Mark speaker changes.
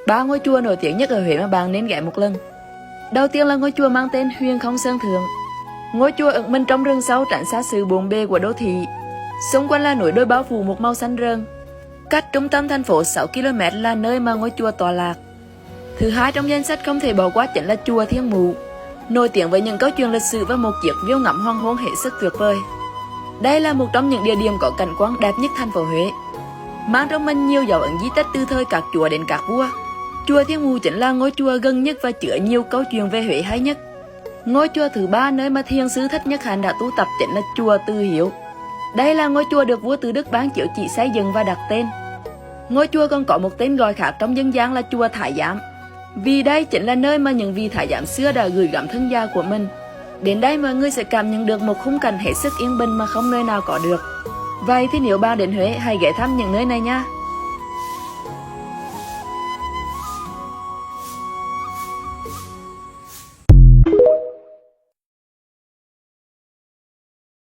Speaker 1: Ba ngôi chùa nổi tiếng nhất ở Huế mà bạn nên ghé một lần. Đầu tiên là ngôi chùa mang tên Huyền Không Sơn Thượng. Ngôi chùa ẩn mình trong rừng sâu tránh xa sự bộn bề của đô thị. Xung quanh là núi đồi bao phủ một màu xanh rờn. Cách trung tâm thành phố 6 km là nơi mà ngôi chùa tọa lạc. Thứ hai trong danh sách không thể bỏ qua chính là chùa Thiên Mụ, nổi tiếng với những câu chuyện lịch sử và một chiếc viêu ngắm hoàng hôn hết sức tuyệt vời. Đây là một trong những địa điểm có cảnh quan đẹp nhất thành phố Huế, mang trong mình nhiều dấu ấn di tích từ thời các chúa đến các vua. Chùa Thiên Mụ chính là ngôi chùa gần nhất và chứa nhiều câu chuyện về Huế hay nhất. Ngôi chùa thứ ba nơi mà thiền sư Thích Nhất Hạnh đã tu tập chính là chùa Từ Hiếu. Đây là ngôi chùa được vua Từ Đức ban chiếu chỉ xây dựng và đặt tên. Ngôi chùa còn có một tên gọi khác trong dân gian là chùa Thái Giám, vì đây chính là nơi mà những vị thái giám xưa đã gửi gắm thân gia của mình. Đến đây mọi người sẽ cảm nhận được một khung cảnh hết sức yên bình mà không nơi nào có được. Vậy thì nếu bạn đến Huế hãy ghé thăm những nơi này nha.